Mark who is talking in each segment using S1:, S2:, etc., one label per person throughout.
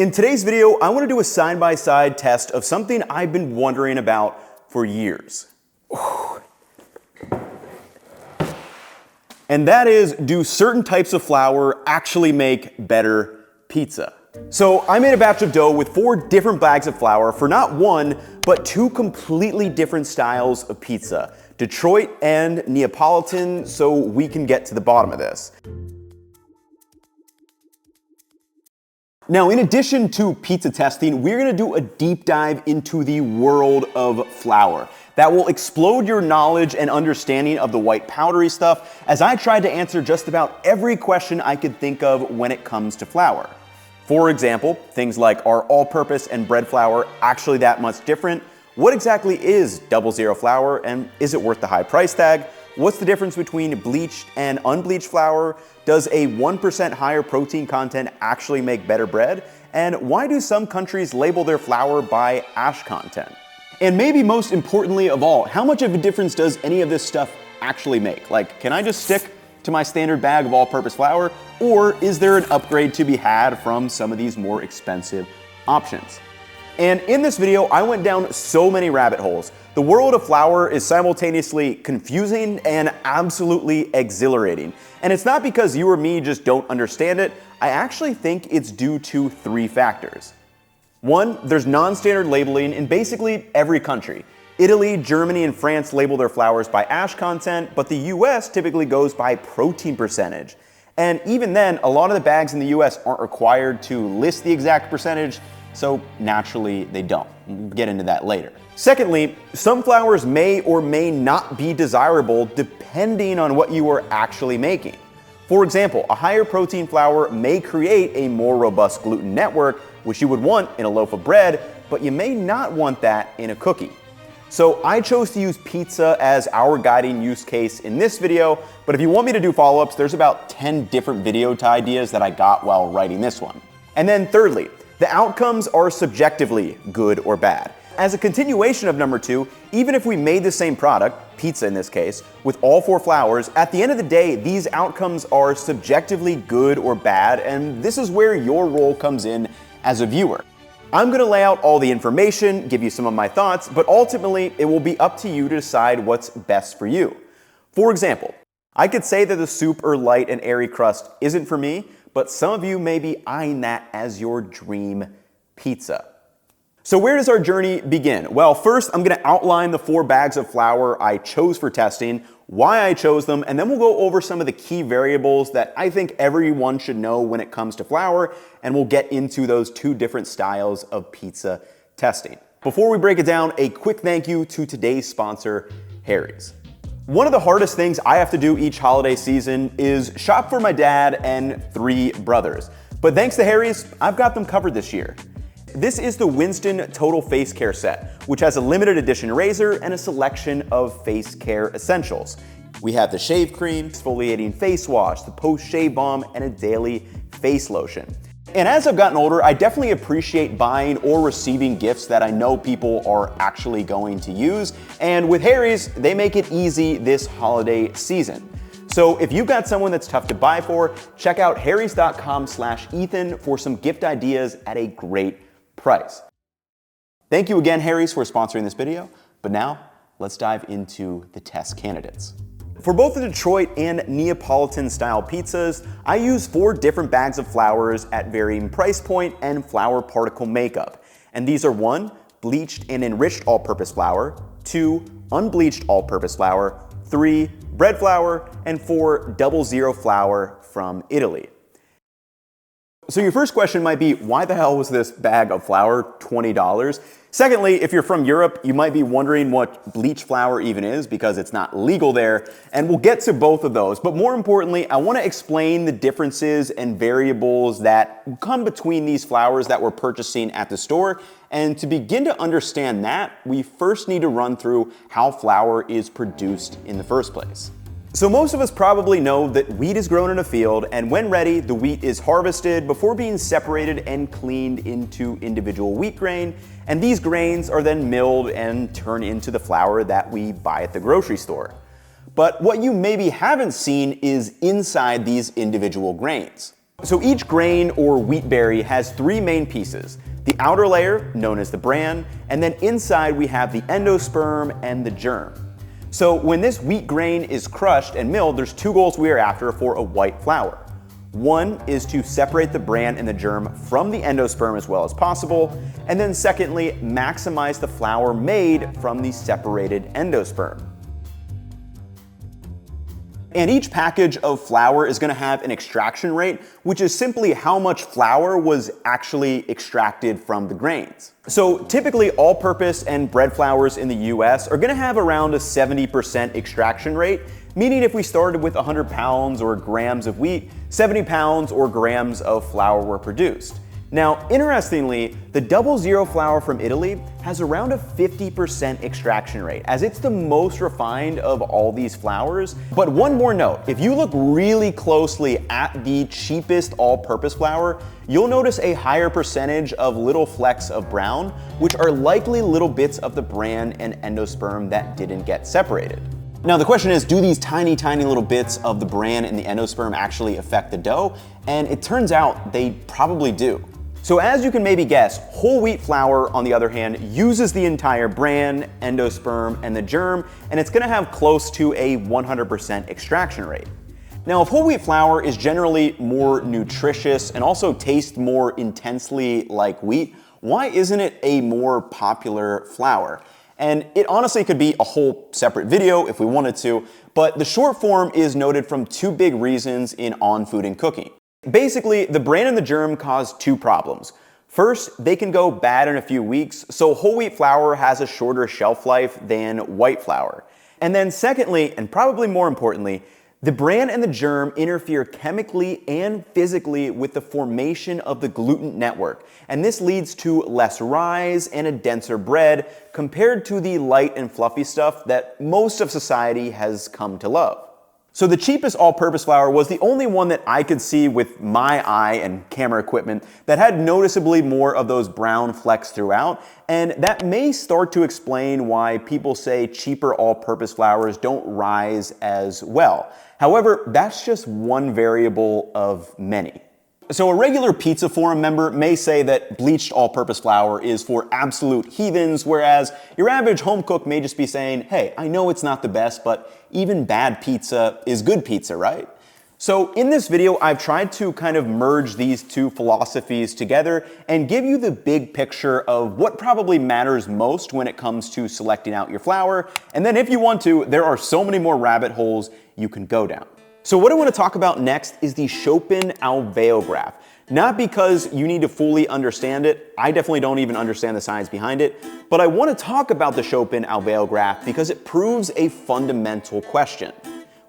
S1: In today's video, I want to do a side-by-side test of something I've been wondering about for years. And that is, do certain types of flour actually make better pizza? So I made a batch of dough with 4 different bags of flour for not one, but 2 completely different styles of pizza, Detroit and Neopolitan, so we can get to the bottom of this. Now, in addition to pizza testing, we're gonna do a deep dive into the world of flour that will explode your knowledge and understanding of the white powdery stuff, as I tried to answer just about every question I could think of when it comes to flour. For example, things like, are all-purpose and bread flour actually that much different? What exactly is 00 flour, and is it worth the high price tag? What's the difference between bleached and unbleached flour? Does a 1% higher protein content actually make better bread? And why do some countries label their flour by ash content? And maybe most importantly of all, how much of a difference does any of this stuff actually make? Like, can I just stick to my standard bag of all-purpose flour, or is there an upgrade to be had from some of these more expensive options? And in this video, I went down so many rabbit holes. The world of flour is simultaneously confusing and absolutely exhilarating. And it's not because you or me just don't understand it. I actually think it's due to 3 factors. 1, there's non-standard labeling in basically every country. Italy, Germany, and France label their flours by ash content, but the US typically goes by protein percentage. And even then, a lot of the bags in the US aren't required to list the exact percentage, so naturally they don't. We'll get into that later. Secondly, some flours may or may not be desirable depending on what you are actually making. For example, a higher protein flour may create a more robust gluten network, which you would want in a loaf of bread, but you may not want that in a cookie. So I chose to use pizza as our guiding use case in this video, but if you want me to do follow-ups, there's about 10 different video ideas that I got while writing this one. And then thirdly, the outcomes are subjectively good or bad. As a continuation of number 2, even if we made the same product, pizza in this case, with all 4 flours, at the end of the day, these outcomes are subjectively good or bad, and this is where your role comes in as a viewer. I'm gonna lay out all the information, give you some of my thoughts, but ultimately it will be up to you to decide what's best for you. For example, I could say that the super light and airy crust isn't for me, but some of you may be eyeing that as your dream pizza. So where does our journey begin? Well, first I'm gonna outline the 4 bags of flour I chose for testing, why I chose them, and then we'll go over some of the key variables that I think everyone should know when it comes to flour, and we'll get into those 2 different styles of pizza testing. Before we break it down, a quick thank you to today's sponsor, Harry's. One of the hardest things I have to do each holiday season is shop for my dad and 3 brothers. But thanks to Harry's, I've got them covered this year. This is the Winston Total Face Care Set, which has a limited edition razor and a selection of face care essentials. We have the shave cream, exfoliating face wash, the post-shave balm, and a daily face lotion. And as I've gotten older, I definitely appreciate buying or receiving gifts that I know people are actually going to use. And with Harry's, they make it easy this holiday season. So if you've got someone that's tough to buy for, check out harrys.com/Ethan for some gift ideas at a great price. Thank you again, Harry's, for sponsoring this video. But now, let's dive into the test candidates. For both the Detroit and Neapolitan style pizzas, I use 4 different bags of flours at varying price point and flour particle makeup. And these are 1, bleached and enriched all-purpose flour, 2, unbleached all-purpose flour, 3, bread flour, and 4, 00 flour from Italy. So your first question might be, why the hell was this bag of flour $20? Secondly, if you're from Europe, you might be wondering what bleached flour even is because it's not legal there, and we'll get to both of those. But more importantly, I want to explain the differences and variables that come between these flours that we're purchasing at the store. And to begin to understand that, we first need to run through how flour is produced in the first place. So most of us probably know that wheat is grown in a field, and when ready, the wheat is harvested before being separated and cleaned into individual wheat grain, and these grains are then milled and turned into the flour that we buy at the grocery store. But what you maybe haven't seen is inside these individual grains. So each grain or wheat berry has three main pieces: the outer layer, known as the bran, and then inside we have the endosperm and the germ. So when this wheat grain is crushed and milled, there's two goals we are after for a white flour. One is to separate the bran and the germ from the endosperm as well as possible, and then secondly, maximize the flour made from the separated endosperm. And each package of flour is going to have an extraction rate, which is simply how much flour was actually extracted from the grains. So typically all-purpose and bread flours in the US are going to have around a 70% extraction rate, meaning if we started with 100 pounds or grams of wheat, 70 pounds or grams of flour were produced. Now, interestingly, the 00 flour from Italy has around a 50% extraction rate, as it's the most refined of all these flours. But one more note, if you look really closely at the cheapest all-purpose flour, you'll notice a higher percentage of little flecks of brown, which are likely little bits of the bran and endosperm that didn't get separated. Now the question is, do these tiny little bits of the bran and the endosperm actually affect the dough? And it turns out they probably do. So as you can maybe guess, whole wheat flour, on the other hand, uses the entire bran, endosperm, and the germ, and it's gonna have close to a 100% extraction rate. Now, if whole wheat flour is generally more nutritious and also tastes more intensely like wheat, why isn't it a more popular flour? And it honestly could be a whole separate video if we wanted to, but the short form is noted from two big reasons in On Food and Cooking. Basically, the bran and the germ cause two problems. First, they can go bad in a few weeks, so whole wheat flour has a shorter shelf life than white flour. And then secondly, and probably more importantly, the bran and the germ interfere chemically and physically with the formation of the gluten network, and this leads to less rise and a denser bread compared to the light and fluffy stuff that most of society has come to love. So the cheapest all-purpose flour was the only one that I could see with my eye and camera equipment that had noticeably more of those brown flecks throughout, and that may start to explain why people say cheaper all-purpose flours don't rise as well. However, that's just one variable of many. So a regular pizza forum member may say that bleached all-purpose flour is for absolute heathens, whereas your average home cook may just be saying, hey, I know it's not the best, but even bad pizza is good pizza, right? So in this video, I've tried to kind of merge these two philosophies together and give you the big picture of what probably matters most when it comes to selecting out your flour. And then if you want to, there are so many more rabbit holes you can go down. So what I want to talk about next is the Chopin alveograph. Not because you need to fully understand it, I definitely don't even understand the science behind it, but I want to talk about the Chopin alveograph because it proves a fundamental question,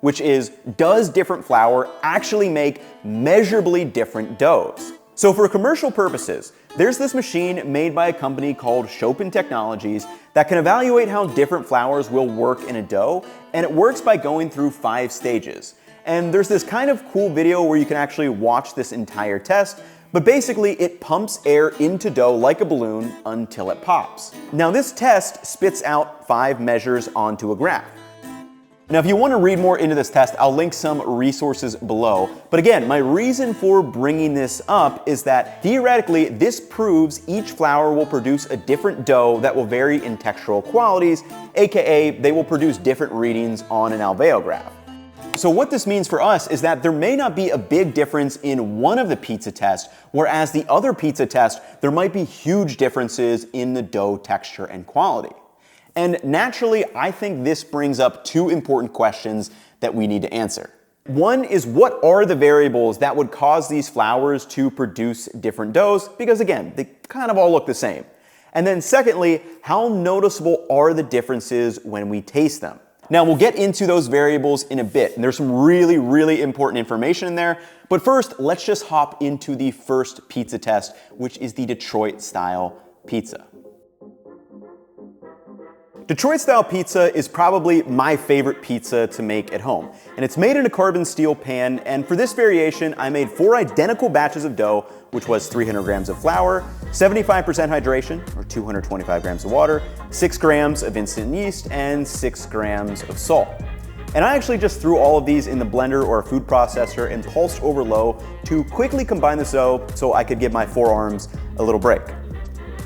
S1: which is, does different flour actually make measurably different doughs? So for commercial purposes, there's this machine made by a company called Chopin Technologies that can evaluate how different flours will work in a dough, and it works by going through 5 stages. And there's this kind of cool video where you can actually watch this entire test, but basically it pumps air into dough like a balloon until it pops. Now this test spits out 5 measures onto a graph. Now if you want to read more into this test, I'll link some resources below. But again, my reason for bringing this up is that theoretically this proves each flour will produce a different dough that will vary in textural qualities, aka they will produce different readings on an alveograph. So what this means for us is that there may not be a big difference in one of the pizza tests, whereas the other pizza test, there might be huge differences in the dough texture and quality. And naturally, I think this brings up 2 important questions that we need to answer. One is, what are the variables that would cause these flours to produce different doughs? Because again, they kind of all look the same. And then secondly, how noticeable are the differences when we taste them? Now we'll get into those variables in a bit, and there's some really important information in there. But first, let's just hop into the first pizza test, which is the DetroitStyle pizza. DetroitStyle pizza is probably my favorite pizza to make at home, and it's made in a carbon steel pan, and for this variation, I made 4 identical batches of dough, which was 300 grams of flour, 75% hydration, or 225 grams of water, 6 grams of instant yeast, and 6 grams of salt. And I actually just threw all of these in the blender or a food processor and pulsed over low to quickly combine the dough so I could give my forearms a little break.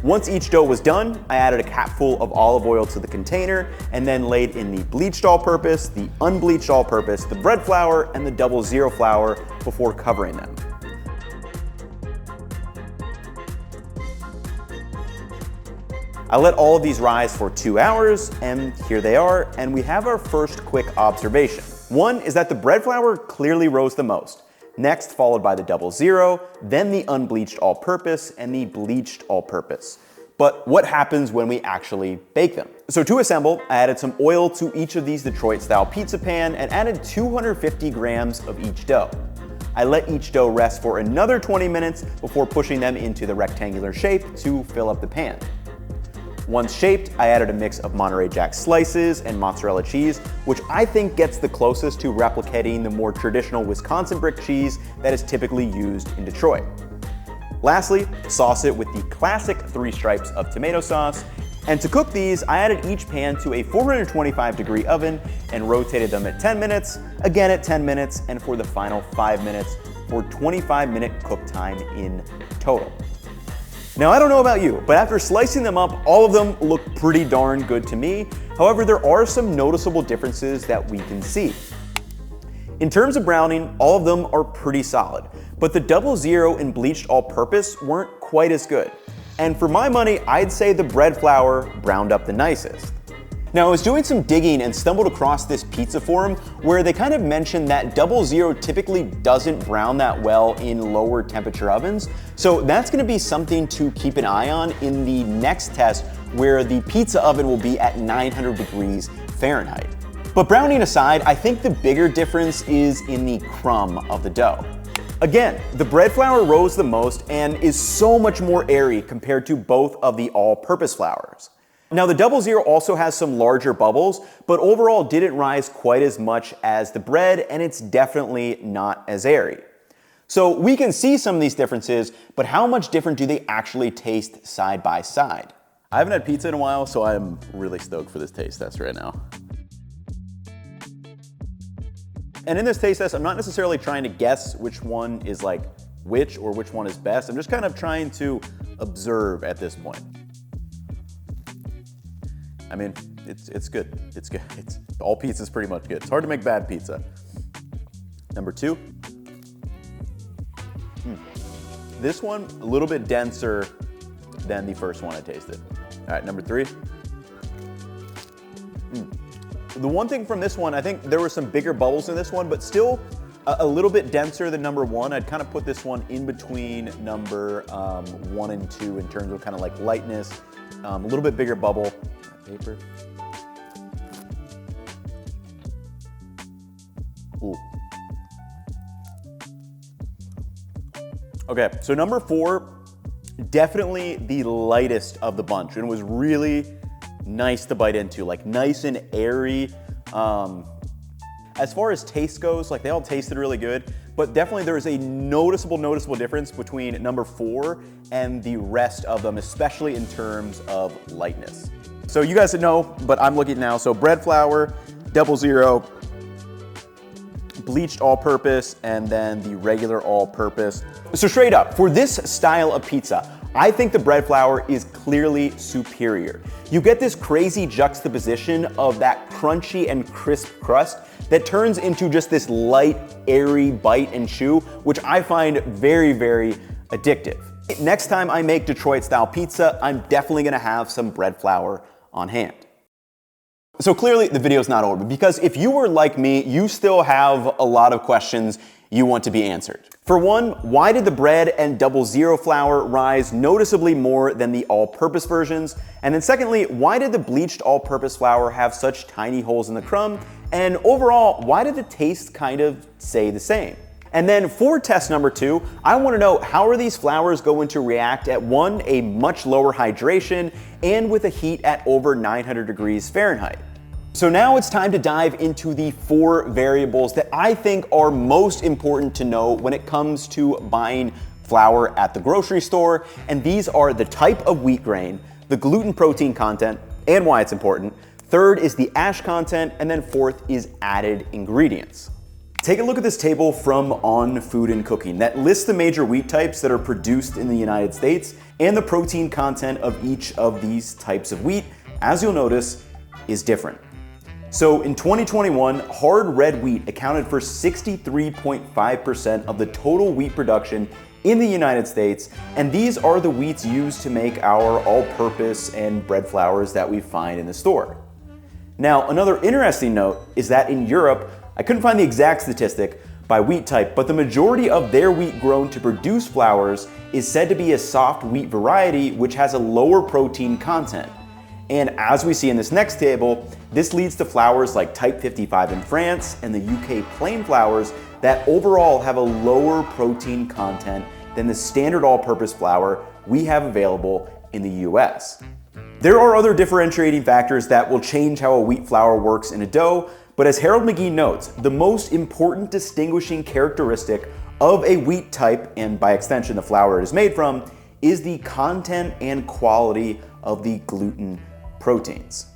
S1: Once each dough was done, I added a capful of olive oil to the container and then laid in the bleached all-purpose, the unbleached all-purpose, the bread flour, and the 00 flour before covering them. I let all of these rise for 2 hours, and here they are, and we have our first quick observation. One is that the bread flour clearly rose the most. Next, followed by the 00, then the unbleached all-purpose, and the bleached all-purpose. But what happens when we actually bake them? So to assemble, I added some oil to each of these Detroit-style pizza pan and added 250 grams of each dough. I let each dough rest for another 20 minutes before pushing them into the rectangular shape to fill up the pan. Once shaped, I added a mix of Monterey Jack slices and mozzarella cheese, which I think gets the closest to replicating the more traditional Wisconsin brick cheese that is typically used in Detroit. Lastly, sauce it with the classic 3 stripes of tomato sauce. And to cook these, I added each pan to a 425-degree oven and rotated them at 10 minutes, again at 10 minutes, and for the final 5 minutes for 25-minute cook time in total. Now, I don't know about you, but after slicing them up, all of them look pretty darn good to me. However, there are some noticeable differences that we can see. In terms of browning, all of them are pretty solid, but the 00 and bleached all-purpose weren't quite as good. And for my money, I'd say the bread flour browned up the nicest. Now, I was doing some digging and stumbled across this pizza forum where they kind of mentioned that 00 typically doesn't brown that well in lower temperature ovens. So that's gonna be something to keep an eye on in the next test where the pizza oven will be at 900 degrees Fahrenheit. But browning aside, I think the bigger difference is in the crumb of the dough. Again, the bread flour rose the most and is so much more airy compared to both of the all-purpose flours. Now the 00 also has some larger bubbles, but overall didn't rise quite as much as the bread, and it's definitely not as airy. So we can see some of these differences, but how much different do they actually taste side by side? I haven't had pizza in a while, so I'm really stoked for this taste test right now. And in this taste test, I'm not necessarily trying to guess which one is like which or which one is best. I'm just kind of trying to observe at this point. I mean, it's good. It's good. All pizza's pretty much good. It's hard to make bad pizza. Number 2. This one, a little bit denser than the first one I tasted. All right, number 3. The one thing from this one, I think there were some bigger bubbles in this one, but still a little bit denser than number 1. I'd kind of put this one in between number 1 and 2 in terms of kind of like lightness, a little bit bigger bubble. Paper. Ooh. Okay, so number 4, definitely the lightest of the bunch, and it was really nice to bite into, like nice and airy. As far as taste goes, like they all tasted really good, but definitely there is a noticeable difference between number 4 and the rest of them, especially in terms of lightness. So you guys know, but I'm looking now. So bread flour, 00, bleached all-purpose, and then the regular all-purpose. So straight up, for this style of pizza, I think the bread flour is clearly superior. You get this crazy juxtaposition of that crunchy and crisp crust that turns into just this light, airy bite and chew, which I find very, very addictive. Next time I make Detroit-style pizza, I'm definitely gonna have some bread flour on hand. So clearly the video's not over, because if you were like me, you still have a lot of questions you want to be answered. For one, why did the bread and 00 flour rise noticeably more than the all-purpose versions? And then secondly, why did the bleached all-purpose flour have such tiny holes in the crumb? And overall, why did the taste kind of stay the same? And then for test number 2, I want to know how are these flours going to react at 1, a much lower hydration, and with a heat at over 900 degrees Fahrenheit. So now it's time to dive into the 4 variables that I think are most important to know when it comes to buying flour at the grocery store. And these are the type of wheat grain, the gluten protein content, and why it's important, Third is the ash content, and then fourth is added ingredients. Take a look at this table from On Food and Cooking that lists the major wheat types that are produced in the United States and the protein content of each of these types of wheat, as you'll notice, is different. So in 2021, hard red wheat accounted for 63.5% of the total wheat production in the United States, and these are the wheats used to make our all-purpose and bread flours that we find in the store. Now, another interesting note is that in Europe, I couldn't find the exact statistic by wheat type, but the majority of their wheat grown to produce flours is said to be a soft wheat variety which has a lower protein content. And as we see in this next table, this leads to flours like Type 55 in France and the UK plain flours that overall have a lower protein content than the standard all-purpose flour we have available in the US. There are other differentiating factors that will change how a wheat flour works in a dough, but as Harold McGee notes, the most important distinguishing characteristic of a wheat type, and by extension the flour it is made from, is the content and quality of the gluten proteins.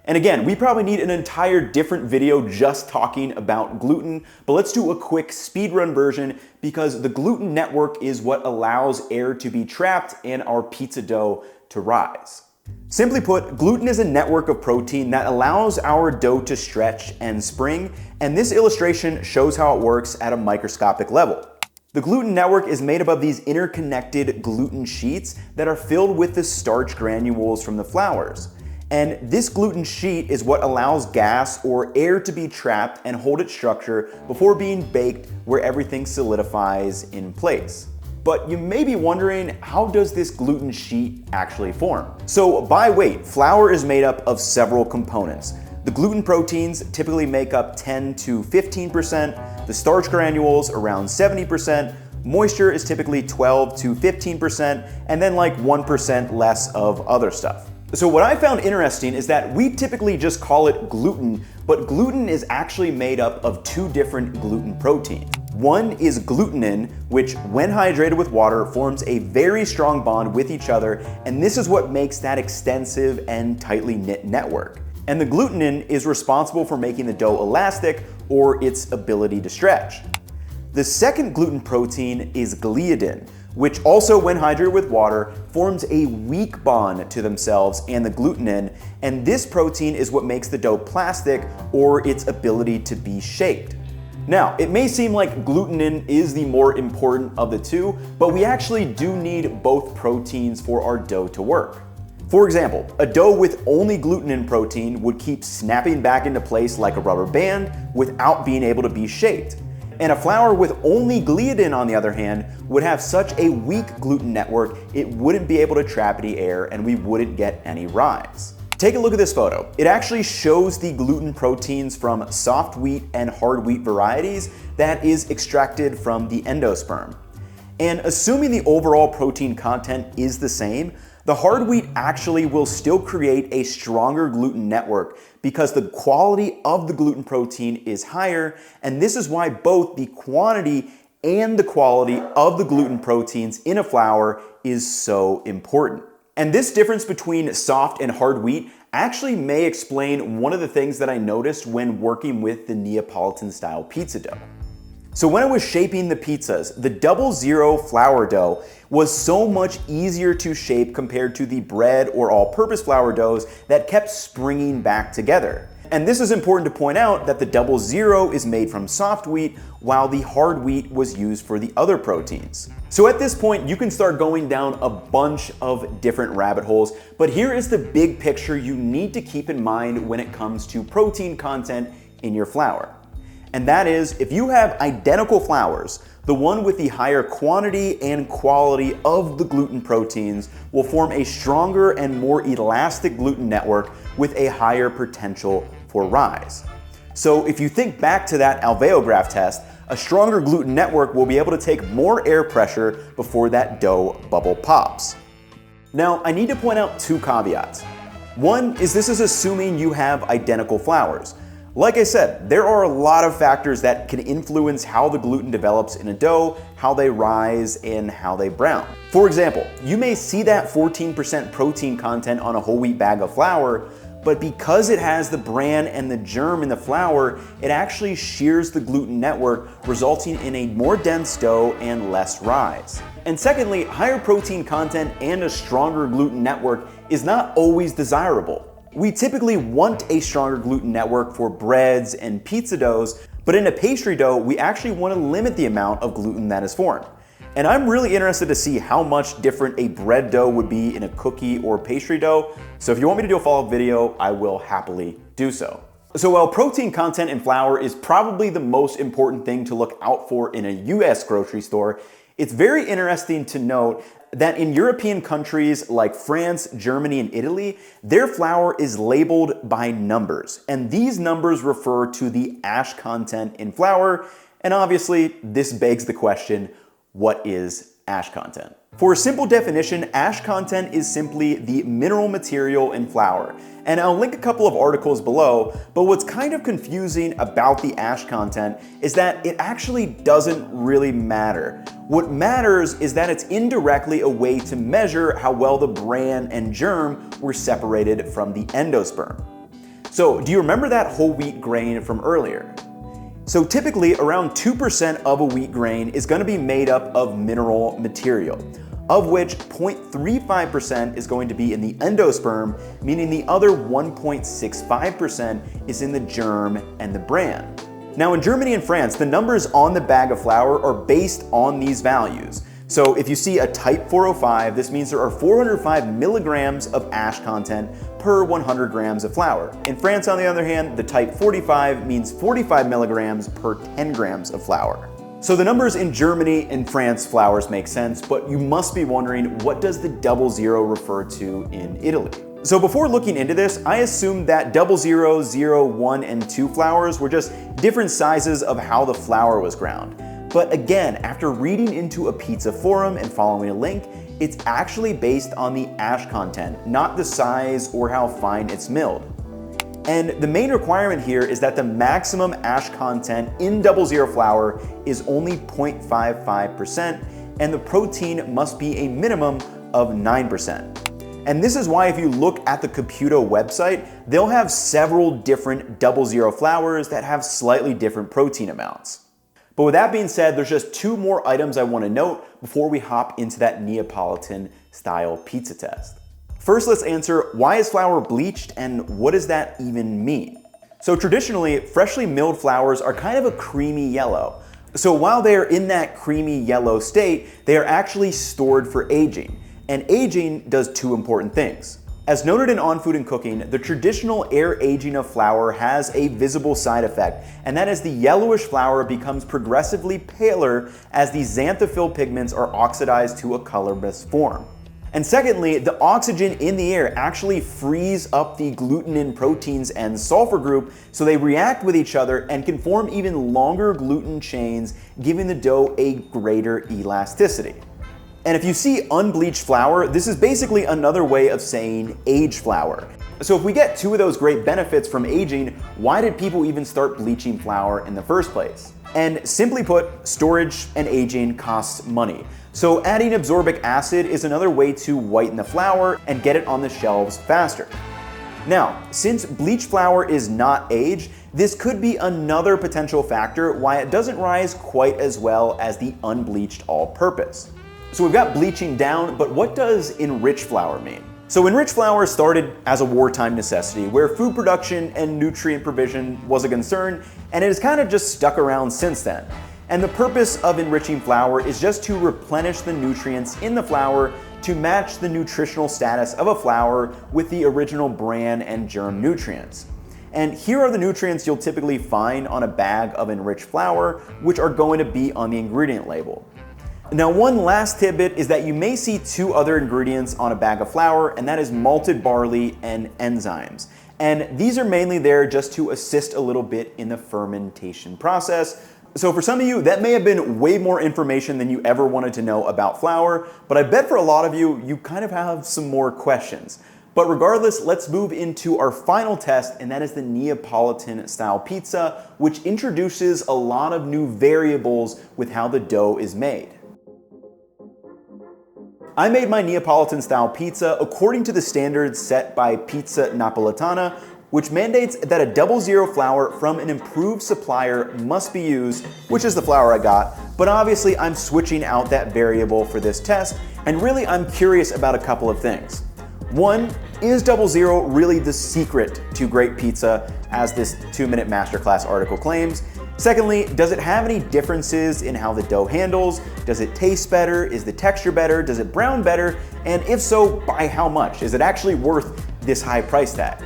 S1: And again, we probably need an entire different video just talking about gluten, but let's do a quick speedrun version because the gluten network is what allows air to be trapped and our pizza dough to rise. Simply put, gluten is a network of protein that allows our dough to stretch and spring, and this illustration shows how it works at a microscopic level. The gluten network is made up of these interconnected gluten sheets that are filled with the starch granules from the flours. And this gluten sheet is what allows gas or air to be trapped and hold its structure before being baked, where everything solidifies in place. But you may be wondering, how does this gluten sheet actually form? So by weight, flour is made up of several components. The gluten proteins typically make up 10 to 15%, the starch granules around 70%, moisture is typically 12 to 15%, and then like 1% less of other stuff. So what I found interesting is that we typically just call it gluten, but gluten is actually made up of two different gluten proteins. One is glutenin, which when hydrated with water forms a very strong bond with each other, and this is what makes that extensive and tightly knit network. And the glutenin is responsible for making the dough elastic or its ability to stretch. The second gluten protein is gliadin, which also when hydrated with water forms a weak bond to themselves and the glutenin, and this protein is what makes the dough plastic or its ability to be shaped. Now, it may seem like glutenin is the more important of the two, but we actually do need both proteins for our dough to work. For example, a dough with only glutenin protein would keep snapping back into place like a rubber band without being able to be shaped. And a flour with only gliadin, on the other hand, would have such a weak gluten network it wouldn't be able to trap any air and we wouldn't get any rise. Take a look at this photo. It actually shows the gluten proteins from soft wheat and hard wheat varieties that is extracted from the endosperm. And assuming the overall protein content is the same, the hard wheat actually will still create a stronger gluten network because the quality of the gluten protein is higher, and this is why both the quantity and the quality of the gluten proteins in a flour is so important. And this difference between soft and hard wheat actually may explain one of the things that I noticed when working with the Neapolitan style pizza dough. So when I was shaping the pizzas, the 00 flour dough was so much easier to shape compared to the bread or all-purpose flour doughs that kept springing back together. And this is important to point out that the 00 is made from soft wheat while the hard wheat was used for the other proteins. So at this point, you can start going down a bunch of different rabbit holes, but here is the big picture you need to keep in mind when it comes to protein content in your flour. And that is, if you have identical flours, the one with the higher quantity and quality of the gluten proteins will form a stronger and more elastic gluten network with a higher potential for rise. So if you think back to that alveograph test, a stronger gluten network will be able to take more air pressure before that dough bubble pops. Now, I need to point out two caveats. One is this is assuming you have identical flours. Like I said, there are a lot of factors that can influence how the gluten develops in a dough, how they rise, and how they brown. For example, you may see that 14% protein content on a whole wheat bag of flour, but because it has the bran and the germ in the flour, it actually shears the gluten network, resulting in a more dense dough and less rise. And secondly, higher protein content and a stronger gluten network is not always desirable. We typically want a stronger gluten network for breads and pizza doughs, but in a pastry dough, we actually want to limit the amount of gluten that is formed. And I'm really interested to see how much different a bread dough would be in a cookie or pastry dough. So if you want me to do a follow-up video, I will happily do so. So while protein content in flour is probably the most important thing to look out for in a US grocery store, it's very interesting to note that in European countries like France, Germany, and Italy, their flour is labeled by numbers. And these numbers refer to the ash content in flour. And obviously, this begs the question, what is ash content? For a simple definition, ash content is simply the mineral material in flour. And I'll link a couple of articles below, but what's kind of confusing about the ash content is that it actually doesn't really matter. What matters is that it's indirectly a way to measure how well the bran and germ were separated from the endosperm. So do you remember that whole wheat grain from earlier? So typically around 2% of a wheat grain is going to be made up of mineral material, of which 0.35% is going to be in the endosperm, meaning the other 1.65% is in the germ and the bran. Now in Germany and France, the numbers on the bag of flour are based on these values. So if you see a type 405, this means there are 405 milligrams of ash content per 100 grams of flour. In France, on the other hand, the type 45 means 45 milligrams per 10 grams of flour. So the numbers in Germany and France flours make sense, but you must be wondering, what does the 00 refer to in Italy? So before looking into this, I assumed that 00, 0, 1, and 2 flours were just different sizes of how the flour was ground. But again, after reading into a pizza forum and following a link, it's actually based on the ash content, not the size or how fine it's milled. And the main requirement here is that the maximum ash content in 00 flour is only 0.55%, and the protein must be a minimum of 9%. And this is why if you look at the Caputo website, they'll have several different 00 flours that have slightly different protein amounts. But with that being said, there's just two more items I want to note before we hop into that Neapolitan style pizza test. First, let's answer, why is flour bleached and what does that even mean? So traditionally, freshly milled flours are kind of a creamy yellow. So while they are in that creamy yellow state, they are actually stored for aging. And aging does two important things. As noted in On Food and Cooking, the traditional air aging of flour has a visible side effect, and that is the yellowish flour becomes progressively paler as the xanthophyll pigments are oxidized to a colorless form. And secondly, the oxygen in the air actually frees up the glutenin proteins and sulfur group, so they react with each other and can form even longer gluten chains, giving the dough a greater elasticity. And if you see unbleached flour, this is basically another way of saying aged flour. So if we get two of those great benefits from aging, why did people even start bleaching flour in the first place? And simply put, storage and aging costs money. So adding absorbic acid is another way to whiten the flour and get it on the shelves faster. Now, since bleached flour is not aged, this could be another potential factor why it doesn't rise quite as well as the unbleached all-purpose. So we've got bleaching down, but what does enriched flour mean? So enriched flour started as a wartime necessity where food production and nutrient provision was a concern, and it has kind of just stuck around since then. And the purpose of enriching flour is just to replenish the nutrients in the flour to match the nutritional status of a flour with the original bran and germ nutrients. And here are the nutrients you'll typically find on a bag of enriched flour, which are going to be on the ingredient label. Now, one last tidbit is that you may see two other ingredients on a bag of flour, and that is malted barley and enzymes. And these are mainly there just to assist a little bit in the fermentation process. So for some of you, that may have been way more information than you ever wanted to know about flour, but I bet for a lot of you, you kind of have some more questions. But regardless, let's move into our final test, and that is the Neapolitan style pizza, which introduces a lot of new variables with how the dough is made. I made my Neapolitan style pizza according to the standards set by Pizza Napolitana, which mandates that a 00 flour from an improved supplier must be used, which is the flour I got, but obviously I'm switching out that variable for this test, and really I'm curious about a couple of things. One, is 00 really the secret to great pizza, as this 2-minute masterclass article claims? Secondly, does it have any differences in how the dough handles? Does it taste better? Is the texture better? Does it brown better? And if so, by how much? Is it actually worth this high price tag?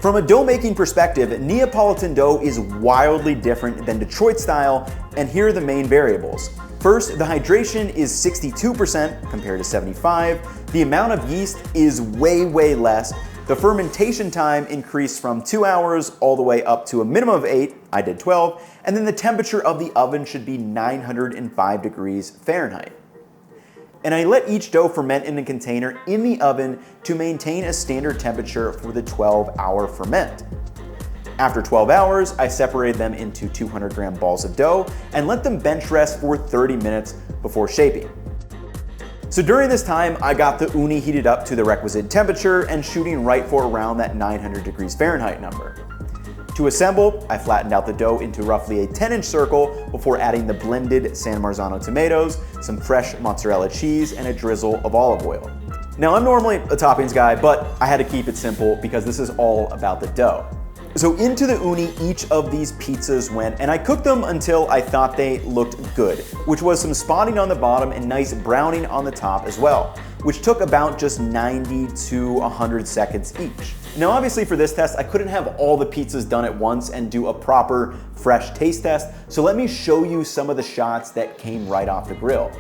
S1: From a dough making perspective, Neapolitan dough is wildly different than Detroit style, and here are the main variables. First, the hydration is 62% compared to 75. The amount of yeast is way less. The fermentation time increased from 2 hours all the way up to a minimum of 8, I did 12, and then the temperature of the oven should be 905 degrees Fahrenheit. And I let each dough ferment in a container in the oven to maintain a standard temperature for the 12-hour ferment. After 12 hours, I separated them into 200-gram balls of dough and let them bench rest for 30 minutes before shaping. So during this time, I got the Ooni heated up to the requisite temperature and shooting right for around that 900 degrees Fahrenheit number. To assemble, I flattened out the dough into roughly a 10-inch circle before adding the blended San Marzano tomatoes, some fresh mozzarella cheese, and a drizzle of olive oil. Now, I'm normally a toppings guy, but I had to keep it simple because this is all about the dough. So into the Ooni, each of these pizzas went, and I cooked them until I thought they looked good, which was some spotting on the bottom and nice browning on the top as well, which took about just 90 to 100 seconds each. Now obviously for this test, I couldn't have all the pizzas done at once and do a proper fresh taste test, so let me show you some of the shots that came right off the grill.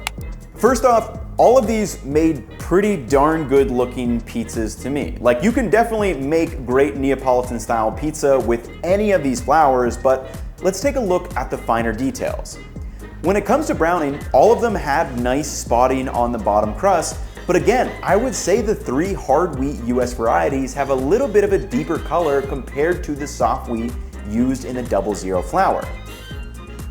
S1: First off, all of these made pretty darn good looking pizzas to me. Like, you can definitely make great Neapolitan style pizza with any of these flours, but let's take a look at the finer details. When it comes to browning, all of them had nice spotting on the bottom crust, but again, I would say the 3 hard wheat US varieties have a little bit of a deeper color compared to the soft wheat used in the 00 flour.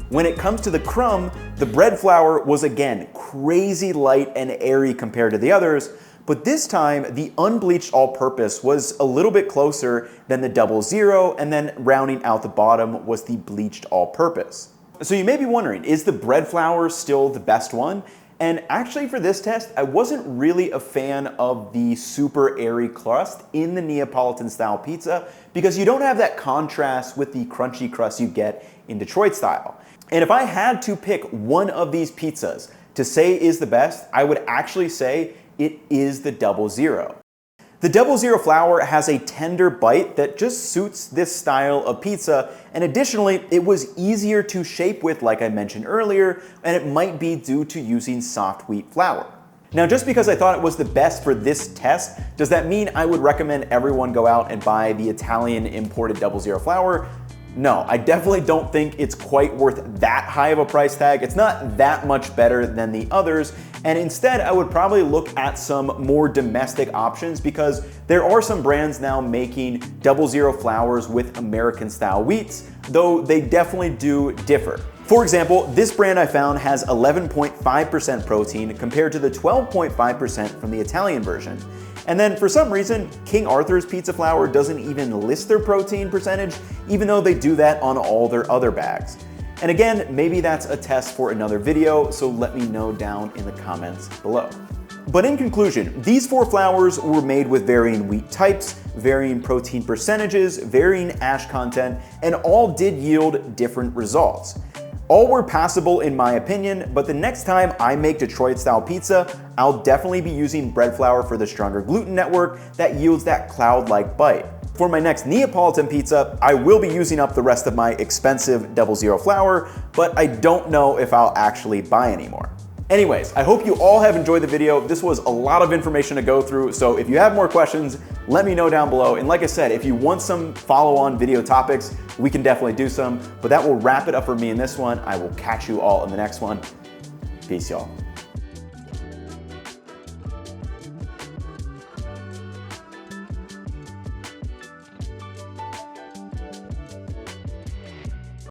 S1: When it comes to the crumb, the bread flour was again crazy light and airy compared to the others, but this time the unbleached all-purpose was a little bit closer than the 00, and then rounding out the bottom was the bleached all-purpose. So you may be wondering, is the bread flour still the best one? And actually for this test, I wasn't really a fan of the super airy crust in the Neapolitan style pizza because you don't have that contrast with the crunchy crust you get in Detroit style. And if I had to pick one of these pizzas to say is the best, I would actually say it is the 00. The 00 flour has a tender bite that just suits this style of pizza, and additionally, it was easier to shape with, like I mentioned earlier, and it might be due to using soft wheat flour. Now, just because I thought it was the best for this test, does that mean I would recommend everyone go out and buy the Italian imported 00 flour? No, I definitely don't think it's quite worth that high of a price tag. It's not that much better than the others, and instead I would probably look at some more domestic options because there are some brands now making 00 flours with American style wheats, though they definitely do differ. For example, this brand I found has 11.5% protein compared to the 12.5% from the Italian version. And then for some reason, King Arthur's pizza flour doesn't even list their protein percentage, even though they do that on all their other bags. And again, maybe that's a test for another video, so let me know down in the comments below. But in conclusion, these 4 flours were made with varying wheat types, varying protein percentages, varying ash content, and all did yield different results. All were passable in my opinion, but the next time I make Detroit style pizza, I'll definitely be using bread flour for the stronger gluten network that yields that cloud-like bite. For my next Neapolitan pizza, I will be using up the rest of my expensive 00 flour, but I don't know if I'll actually buy any more. Anyways, I hope you all have enjoyed the video. This was a lot of information to go through, so if you have more questions, let me know down below. And like I said, if you want some follow-on video topics, we can definitely do some, but that will wrap it up for me in this one. I will catch you all in the next one. Peace, y'all.